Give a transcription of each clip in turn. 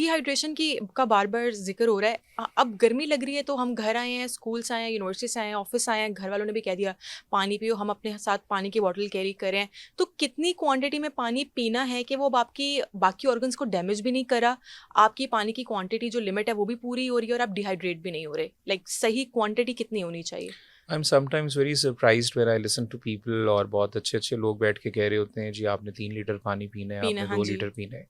Dehydration की का बार-बार ज़िक्र हो रहा है। अब गर्मी लग रही है तो हम घर आए हैं, स्कूल से आए हैं, यूनिवर्सिटी से आए हैं, ऑफ़िस से आए हैं, घर वालों ने भी कह दिया पानी पियो, हम अपने साथ पानी की बॉटल कैरी करें। तो कितनी क्वांटिटी में पानी पीना है कि वो अब आपकी बाकी ऑर्गन्स को डैमेज भी नहीं करा, आपकी पानी की क्वांटिटी जो लिमिट है वो भी पूरी हो रही है और आप डिहाइड्रेट भी नहीं हो रहे? लाइक सही क्वांटिटी कितनी होनी चाहिए? I am sometimes very surprised when I listen to people, और बहुत अच्छे अच्छे लोग बैठ के कह रहे होते हैं जी आपने 3 लीटर पानी पीना है, पीना आपने हाँ दो जी, लीटर पीना है।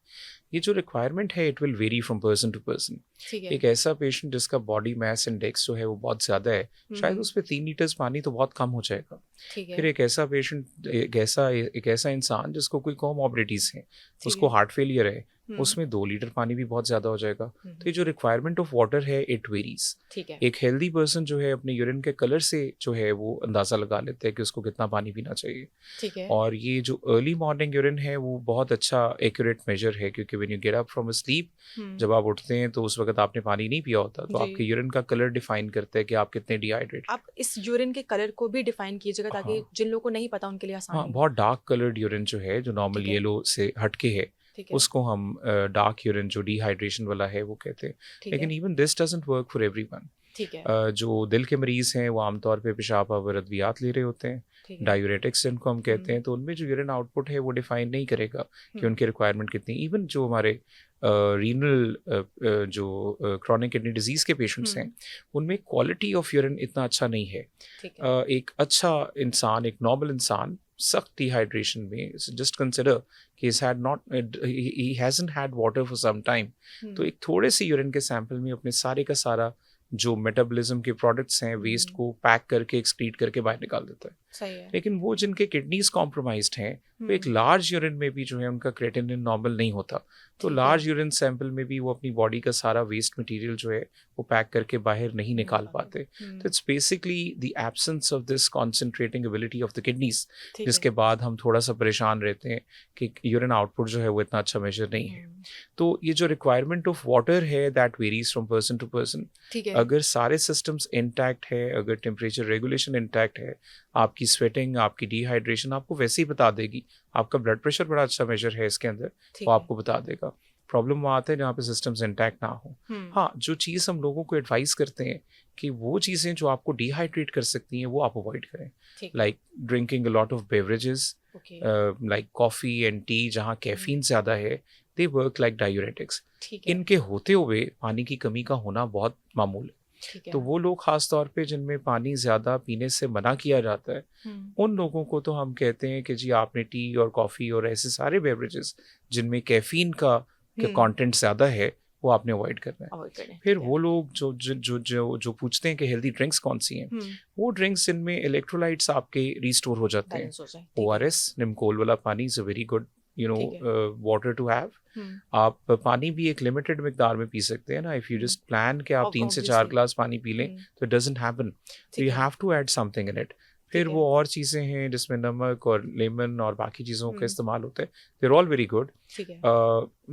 ये जो रिक्वायरमेंट है it will vary from person to person. ठीक है। एक ऐसा पेशेंट जिसका बॉडी मास इंडेक्स जो है वो बहुत ज़्यादा है, हुँ, शायद हुँ, उस पे 3 लीटर्स पानी तो बहुत कम हो जाएगा। ठीक फिर है, एक ऐसा पेशेंट, एक ऐसा इंसान जिसको कोई कोमॉर्बिडिटीज़ हैं, ठीक उसको है। हार्ट फेलियर है, हुँ, उसमें 2 लीटर पानी भी बहुत ज़्यादा हो जाएगा। हुँ, तो हुँ, ये जो रिक्वायरमेंट ऑफ वाटर है इट वेरीज। ठीक है। एक हेल्दी पर्सन जो है अपने यूरिन के कलर से जो है वो अंदाज़ा लगा लेते हैं कि उसको कितना पानी पीना चाहिए। ठीक है। और ये जो अर्ली मॉर्निंग यूरिन है वो बहुत अच्छा एक्यूरेट मेजर है, क्योंकि when you get up from sleep, हुँ, जब आप उठते हैं तो उस वक्त आपने पानी नहीं पिया होता, तो जी। आपके यूरिन का कलर डिफाइन करता है कि आप कितने डिहाइड्रेटेड आप इस यूरिन के कलर को भी डिफाइन कीजिएगा हैं। ताकि हाँ, जिन लोगों को नहीं पता उनके लिए हाँ, आसानी हो। बहुत डार्क कलर्ड यूरिन जो है, जो नॉर्मल ठीक है, येलो से हटके है, ठीक है, उसको हम डार्क यूरिन जो डिहाइड्रेशन वाला है वो कहते हैं। ठीक लेकिन है, even this doesn't work for everyone. ठीक है, जो दिल के मरीज़ हैं वो आमतौर पे पेशाब और अद्वियात ले रहे होते हैं, ठीक है। डायूरेटिक्स जिनको हम कहते हुँ, हैं, तो उनमें जो यूरिन आउटपुट है वो डिफाइन नहीं करेगा कि हुँ, उनकी रिक्वायरमेंट कितनी। इवन जो हमारे रीनल जो क्रॉनिक किडनी डिजीज़ के पेशेंट्स हैं, हुँ, उनमें क्वालिटी ऑफ यूरिन इतना अच्छा नहीं है। ठीक है। एक अच्छा इंसान, एक नॉर्मल इंसान सख्त डिहाइड्रेशन में, जस्ट कंसिडर कि he hasn't had water for some time, तो हुँ, एक थोड़े से यूरिन के सैंपल में अपने सारे का सारा जो मेटाबॉलिज्म के प्रोडक्ट्स हैं, वेस्ट हुँ, को पैक करके एक्सक्रीट करके बाहर निकाल देता है। सही है। लेकिन वो जिनके किडनीज कॉम्प्रोमाइज्ड हैं, वो एक हुँ, लार्ज यूरिन में भी जो है उनका क्रेटिनिन नॉर्मल नहीं होता, तो ठीक है। लार्ज यूरिन सैंपल में भी वो अपनी बॉडी का सारा वेस्ट मटेरियल जो है वो पैक करके बाहर नहीं नहीं निकाल पाते। पाते। तो हुँ, it's basically the absence of this concentrating ability of the kidneys, ठीक है। जिसके बाद हम थोड़ा सा परेशान रहते हैं कि यूरिन आउटपुट जो है वो इतना अच्छा मेजर नहीं है। हुँ, तो ये जो रिक्वायरमेंट ऑफ वाटर है that varies from person to person. ठीक है। अगर सारे सिस्टम्स इंटैक्ट है, अगर टेम्परेचर रेगुलेशन इंटैक्ट है, आपकी स्वेटिंग, आपकी डिहाइड्रेशन आपको वैसे ही बता देगी। आपका ब्लड प्रेशर बड़ा अच्छा मेजर है इसके अंदर, वो ठीक है। आपको बता देगा। प्रॉब्लम वहाँ आता है जहाँ पे सिस्टम्स इंटैक्ट ना हो। हुँ, हाँ, जो चीज़ हम लोगों को एडवाइस करते हैं कि वो चीज़ें जो आपको डिहाइड्रेट कर सकती हैं वो आप अवॉइड करें, ठीक है। Like drinking a lot of beverages, okay. Like coffee and T, जहाँ हुँ, कैफीन ज़्यादा है, दे वर्क लाइक डायूरेटिक्स। ठीक है, इनके होते हुए पानी की कमी का होना बहुत मामूल है। ठीक तो है। वो लोग ख़ास तौर पे जिनमें पानी ज़्यादा पीने से मना किया जाता है, हुँ, उन लोगों को तो हम कहते हैं कि जी आपने टी और कॉफ़ी और ऐसे सारे बेवरेजेस जिनमें कैफ़ीन का हुँ, कंटेंट ज़्यादा है, वो आपने अवॉइड करना है। अवॉइड करें, फिर ठीक है। वो लोग जो पूछते हैं कि हेल्दी ड्रिंक्स कौन-सी हैं, हुँ, वो ड्रिंक्स जिनमें इलेक्ट्रोलाइट्स आपके रिस्टोर हो जाते हैं। बैलेंस हो जाए, ठीक है, ओआरएस, निमकोल वाला पानी इज़ अ वेरी गुड ठीक है। Water to have. हुँ, आप पानी भी एक लिमिटेड मिकदार में पी सकते हैं ना, if you hmm, just plan कि आप 3 से 4 ऑब्वियसली। ग्लास पानी पी लें, हुँ, तो इट डज़न्ट हैपन। तो ठीक यू है, have to add something in it. फिर ठीक है। वो और चीज़ें हैं जिसमें नमक और लेमन और बाकी चीज़ों का हुँ, इस्तेमाल होता है, they are all very good. ठीक है,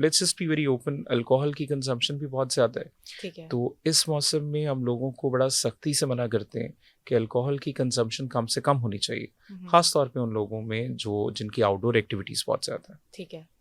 let's just be very open, alcohol की कंजम्पशन भी बहुत ज़्यादा है। ठीक है। तो इस मौसम में हम लोगों को बड़ा सख्ती से मना करते हैं कि अल्कोहल की कंजम्पशन कम से कम होनी चाहिए, हुँ, हुँ, ख़ास तौर पे उन लोगों में जो जिनकी आउटडोर एक्टिविटीज़ बहुत ज़्यादा है। ठीक है।